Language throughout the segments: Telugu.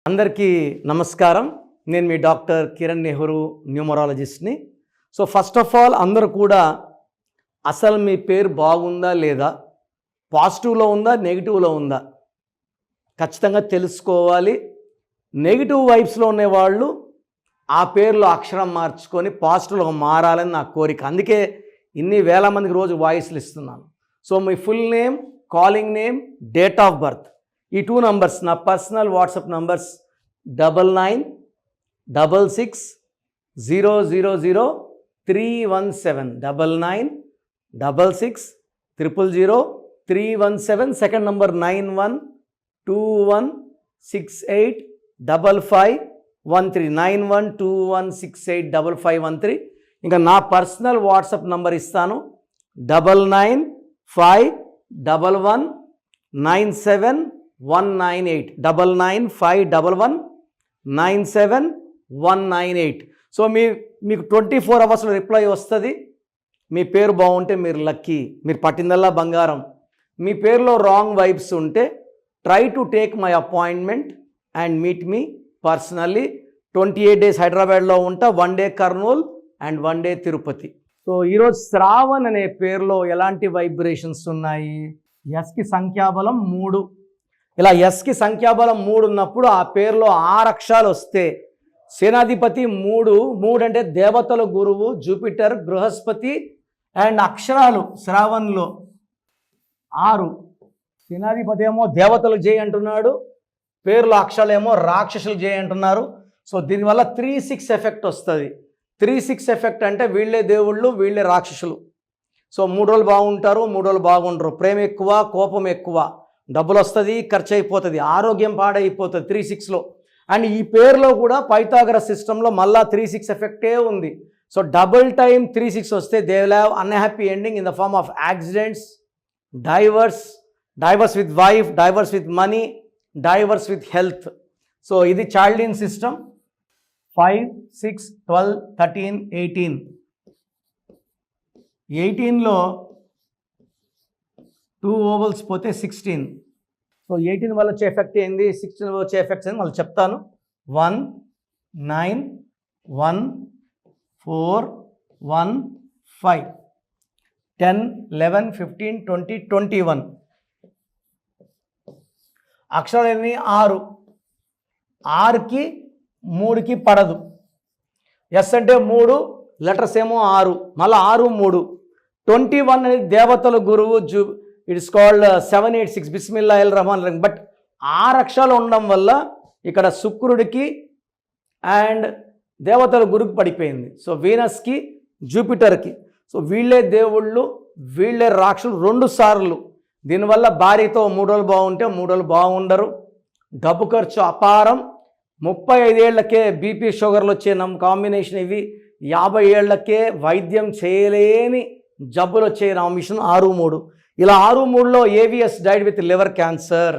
అందరికీ నమస్కారం. నేను మీ డాక్టర్ కిరణ్ నెహ్రూ, న్యూమరాలజిస్ట్ని. సో ఫస్ట్ ఆఫ్ ఆల్ అందరూ కూడా అసలు మీ పేరు బాగుందా లేదా, పాజిటివ్లో ఉందా నెగిటివ్లో ఉందా ఖచ్చితంగా తెలుసుకోవాలి. నెగిటివ్ వైబ్స్లో ఉండేవాళ్ళు ఆ పేరులో అక్షరం మార్చుకొని పాజిటివ్లో మారాలని నా కోరిక. అందుకే ఇన్ని వేల మందికి రోజు వాయిస్లు ఇస్తున్నాను. So me full name, calling name, date of birth, ఈ 2 నంబర్స్ నా personal WhatsApp numbers 9966000317 9966000317. Second number 9121685513 9121685513. ఇంకా నా పర్సనల్ వాట్సాప్ నంబర్ ఇస్తాను 9951197198 9951197198. సో మీకు 24 అవర్స్లో రిప్లై వస్తుంది. మీ పేరు బాగుంటే మీరు లక్కీ, మీరు పట్టిందల్లా బంగారం. మీ పేరులో రాంగ్ వైబ్స్ ఉంటే try to take my appointment and meet me personally. 28 days హైదరాబాద్లో ఉంటా, 1 day Kurnool and 1 day Tirupati. So ఈరోజు శ్రావణ్ అనే పేరులో ఎలాంటి వైబ్రేషన్స్ ఉన్నాయి? ఎస్కి సంఖ్యాబలం 3. ఇలా ఎస్కి సంఖ్యాబలం 3 ఉన్నప్పుడు ఆ పేరులో 6 అక్షరాలు వస్తే సేనాధిపతి 3 అంటే దేవతల గురువు జూపిటర్, బృహస్పతి అండ్ అక్షరాలు శ్రావణ్లో 6. సేనాధిపతి ఏమో దేవతలు జై అంటున్నాడు, పేరులో అక్షరాలేమో రాక్షసులు జై అంటున్నారు. సో దీనివల్ల 3-6 ఎఫెక్ట్ వస్తుంది. 3-6 ఎఫెక్ట్ అంటే వీళ్ళే దేవుళ్ళు, వీళ్ళే రాక్షసులు. సో 3 రోజులు బాగుంటారు, 3 రోజులు బాగుంటారు. ప్రేమ ఎక్కువ, కోపం ఎక్కువ, డబ్బులు వస్తుంది, ఖర్చు అయిపోతుంది, ఆరోగ్యం పాడైపోతుంది 3-6లో. అండ్ ఈ పేరులో కూడా పైథాగరస్ సిస్టంలో మళ్ళా 3-6 ఎఫెక్టే ఉంది. సో డబుల్ టైం 3-6 వస్తే they will have unhappy ending in the form of accidents, divorce with wife, divorce with money, divorce with health. So ఇది చాల్డిన్ సిస్టమ్. 5, 6, 12, 13, 18. 18లో 2 ovals పోతే 16. సో 18 వల్ల వచ్చే ఎఫెక్ట్ ఏంది, 16 వచ్చే ఎఫెక్ట్స్ ఏంది మళ్ళీ చెప్తాను. 1, 9, 1, 4, 1, 5, 10, 11, 15, 20, 21. అక్షరాలు ఎన్ని? 6. 6కి 3కి పడదు. ఎస్ అంటే 3, లెటర్స్ ఏమో 6, మళ్ళీ 6, 3. 21 అనేది దేవతల గురువు ఇట్స్ కాల్డ్ 786 బిస్మిల్లాహిర్ రహమాన్ రహీం. బట్ 6 అక్షరాలు ఉండడం వల్ల ఇక్కడ శుక్రుడికి అండ్ దేవతల గురువుకి పడిపోయింది. సో వీనస్కి, జూపిటర్కి. సో వీళ్ళే దేవుళ్ళు, వీళ్ళే రాక్షసులు 2 సార్లు. దీనివల్ల భార్యతో 3 రోజులు బాగుంటే 3 రోజులు బాగుండరు. డబ్బు ఖర్చు అపారం. 35 ఏళ్లకే బీపీ షుగర్లు వచ్చే కాంబినేషన్ ఇవి. 50 ఏళ్లకే వైద్యం చేయలేని జబ్బులు వచ్చే కాంబినేషన్ 6-3. ఇలా 6-3లో AVS died with liver cancer.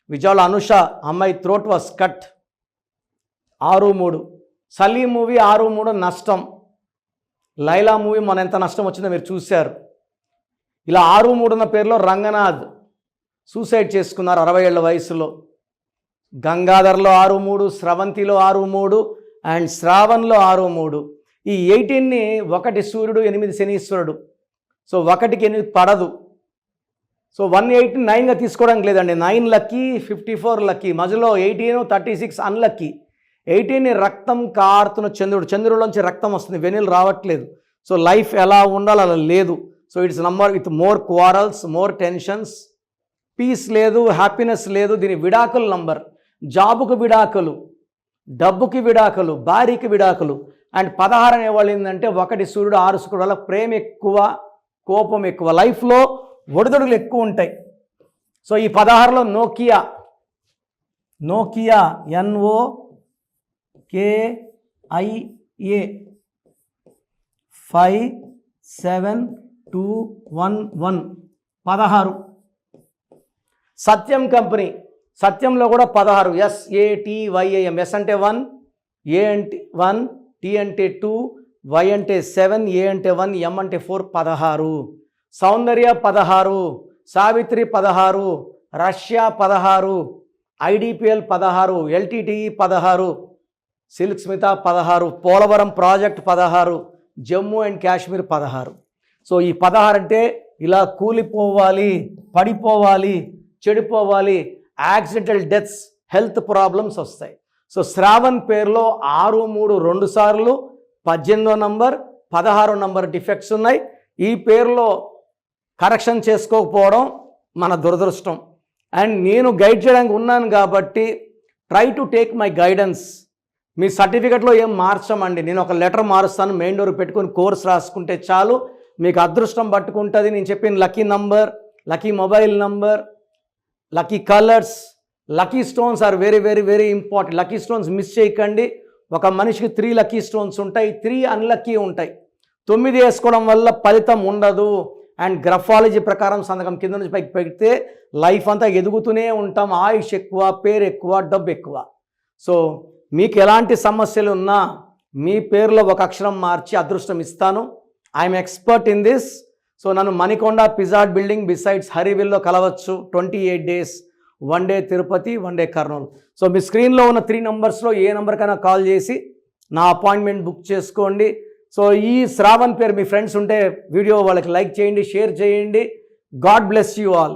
Vijayawada Anusha అమ్మాయి throat was cut 6-3. Salim movie 6-3 నష్టం. లైలా మూవీ మన ఎంత నష్టం వచ్చిందో మీరు చూశారు. ఇలా 6-3 ఉన్న పేరులో రంగనాథ్ సూసైడ్ చేసుకున్నారు 60 ఏళ్ల వయసులో. గంగాధర్లో 6-3, స్రవంతిలో 6-3 అండ్ శ్రావణ్లో 6-3. ఈ 18ని 1 సూర్యుడు, 8 శనీశ్వరుడు. సో 1కి 8 పడదు. సో 118 9గా తీసుకోవడానికి లేదండి. 9 లక్కీ, 54 లక్కీ. మధ్యలో 18, 36 అన్లక్కీ. 18ని రక్తం కారుతున్న చంద్రుడిలోంచి రక్తం వస్తుంది, వెన్నెలు రావట్లేదు. సో లైఫ్ ఎలా ఉండాలి అలా లేదు. So it's number with more quarrels, more tensions, peace లేదు, హ్యాపీనెస్ లేదు. దీని విడాకుల నంబర్. జాబుకు విడాకులు, డబ్బుకి విడాకులు, భార్యకి విడాకులు. అండ్ 16 అనేవాళ్ళు ఏంటంటే 1 సూర్యుడు 6 శుక్రుడు వల్ల ప్రేమ ఎక్కువ, కోపం ఎక్కువ, లైఫ్లో ఒడిదొడుగులు ఎక్కువ ఉంటాయి. సో ఈ 16లో నోకియా NOKIA 57211 16. సత్యం కంపెనీ, సత్యంలో కూడా 16. SATYAM. ఎస్ అంటే 1, ఏ అంటే 1, టీ అంటే 2, వై అంటే 7, ఏ అంటే 1, ఎం అంటే 4 16. Soundarya 16, Savitri 16, Russia 16, IDPL 16, LTTE 16, Silk Smitha 16, Polavaram project 16, Jammu and Kashmir 16. So ఈ 16 అంటే ఇలా కూలిపోవాలి, పడిపోవాలి, చెడిపోవాలి, యాక్సిడెంటల్ డెత్స్, హెల్త్ ప్రాబ్లమ్స్ వస్తాయి. సో శ్రావణ్ పేరులో 6, 3 2 సార్లు 18వ నంబర్ 16వ నంబర్ డిఫెక్ట్స్ ఉన్నాయి. ఈ పేరులో కరెక్షన్ చేసుకోకపోవడం మన దురదృష్టం. అండ్ నేను గైడ్ చేయడానికి ఉన్నాను కాబట్టి try to take my guidance. మీ సర్టిఫికెట్లో ఏం మార్చమండి, నేను ఒక లెటర్ మారుస్తాను, మెయిన్ డోర్ పెట్టుకొని కోర్స్ రాసుకుంటే చాలు, మీకు అదృష్టం పట్టుకుంటుంది. నేను చెప్పిన lucky number, lucky mobile number, lucky colours, lucky stones are very very very important. Lucky stones miss చేయకండి. ఒక మనిషికి 3 లక్కీ స్టోన్స్ ఉంటాయి, 3 అన్లక్కీ ఉంటాయి. 9 వేసుకోవడం వల్ల ఫలితం ఉండదు. అండ్ గ్రఫాలజీ ప్రకారం సంతకం కింద నుంచి పైకి పెడితే లైఫ్ అంతా ఎదుగుతూనే ఉంటాం. ఆయుష్ ఎక్కువ, పేరు ఎక్కువ, డబ్బు ఎక్కువ. సో మీకు ఎలాంటి సమస్యలు ఉన్నా మీ పేరులో ఒక అక్షరం మార్చి అదృష్టం ఇస్తాను. I'm expert in this. So నన్ను మణికొండ పిజాడ్ బిల్డింగ్ బిసైడ్స్ హరివిల్లో కలవచ్చు. 28 days, 1 day Tirupati, 1 day Kurnool. So మీ స్క్రీన్లో ఉన్న 3 నంబర్స్లో ఏ నెంబర్కైనా కాల్ చేసి నా అపాయింట్మెంట్ బుక్ చేసుకోండి. సో ఈ శ్రావణ్ పేరు మీ ఫ్రెండ్స్ ఉంటే వీడియో వాళ్ళకి లైక్ చేయండి, షేర్ చేయండి. God bless you all.